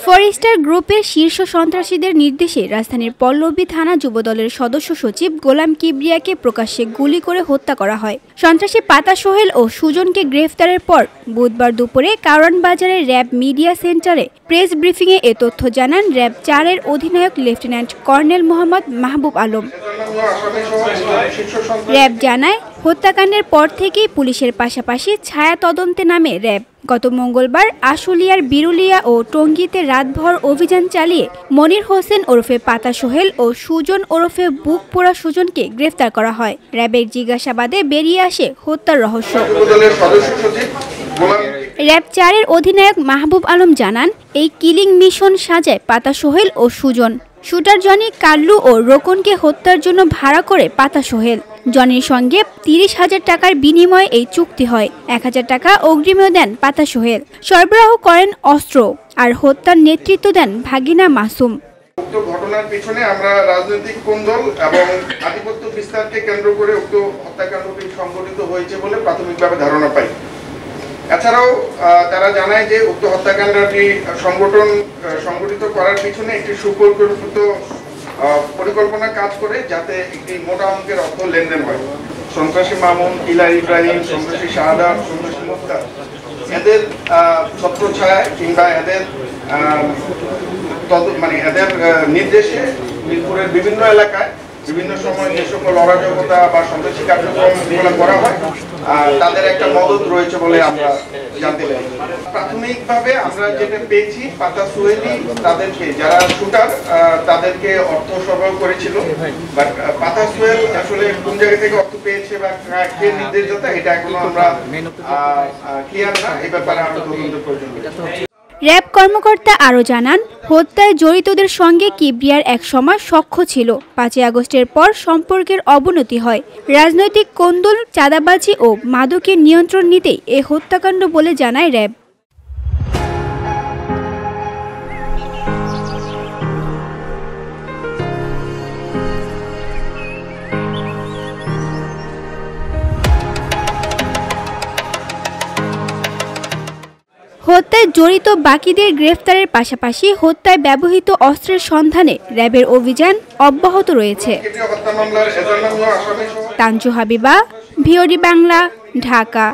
Forster গ্রুপের শীর্ষ সন্ত্রাসীদের নির্দেশে রাজধানীর পল্লবী থানা যুবদলের সদস্য সচিব গোলাম কিবরিয়াকে প্রকাশ্যে গুলি করে হত্যা করা হয়। সন্ত্রাসী পাতা সোহেল ও সুজনকে গ্রেফতারের পর বুধবার দুপুরে কারওয়ান বাজারের র্যাব মিডিয়া সেন্টারে প্রেস ব্রিফিংয়ে এ তথ্য জানান র্যাব 4-এর অধিনায়ক lieutenant colonel Mohammad Mahbub Alam. RAB জানায়, হত্যাকাণ্ডের পর থেকেই পুলিশের পাশাপাশি ছায়া তদন্তে নামে র্যাব। গত মঙ্গলবার আশুলিয়ার বিরুলিয়া ও টঙ্গীতে রাতভর অভিযান চালিয়ে মনির হোসেন ওরফে পাতা সোহেল ও সুজন ওরফে বুক পোড়া সুজনকে গ্রেফতার করা হয়। র্যাবের জিজ্ঞাসাবাদে বেরিয়ে আসে হত্যার রহস্য। র্যাব 4-এর অধিনায়ক মাহবুব আলম জানান, এই কিলিং মিশন সাজায় পাতা সোহেল ও সুজন। শুটার জনি, কাল্লু ও রোকনকে হত্যার জন্য ভাড়া করে পাতা সোহেল। জনির সঙ্গে 30,000 টাকার বিনিময়ে এই চুক্তি হয়। 1,000 টাকা অগ্রিমও দেন পাতা সোহেল। সরবরাহ করেন অস্ত্র আর হত্যার নেতৃত্ব দেন ভাগিনা মাসুম। উক্ত ঘটনার পিছনে আমরা রাজনৈতিক কোন্দল এবং আধিপত্য বিস্তারকে কেন্দ্র করে উক্ত হত্যাকাণ্ডটি সংঘটিত হয়েছে বলে প্রাথমিকভাবে ধারণা পাই। এছাড়াও তারা জানায় যে উক্ত হত্যাকাণ্ডটি সংগঠিত করার পিছনে একটি সুপরিকল্পিত পরিকল্পনা কাজ করে, যাতে একটি মোটা অঙ্কের অর্থ লেনদেন হয়। সন্ত্রাসী মামুন, ইলার ইব্রাহিম, সন্ত্রাসী শাহাদাত, সন্ত্রাসী মুক্তার, এদের ছত্রছায়ায় কিংবা এদের এদের নির্দেশে মিরপুরের বিভিন্ন এলাকায় বিভিন্ন সময় যে সকল অরাজকতা বা সন্ত্রাসী কার্যক্রম করা হয়, তাদের একটা মদত রয়েছে বলে আমরা জানতে পারি। প্রাথমিকভাবে আমরা যেটা পেয়েছি, পাতা সোহেলি তাদেরকে, যারা শুটার, তাদেরকে অর্থ সরবরাহ করেছিল। বাট পাতা সোহেল আসলে কোন জায়গা থেকে অর্থ পেয়েছে বা কে নির্দেশদাতা, এটা এখনো আমরা ক্লিয়ার না। এই ব্যাপারে আমরা তদন্ত প্রয়োজন। র্যাব কর্মকর্তা আরও জানান, হত্যায় জড়িতদের সঙ্গে কিবরিয়ার একসময় সখ্য ছিল। 5 আগস্টের পর সম্পর্কের অবনতি হয়। রাজনৈতিক কোন্দল, চাঁদাবাজি ও মাদকের নিয়ন্ত্রণ নিতেই এ হত্যাকাণ্ড বলে জানায় র্যাব। হত্যায় জড়িত বাকিদের গ্রেফতারের পাশাপাশি হত্যায় ব্যবহৃত অস্ত্রের সন্ধানে র্যাবের অভিযান অব্যাহত রয়েছে। তানজু হাবিবা, ভিওডি বাংলা, ঢাকা।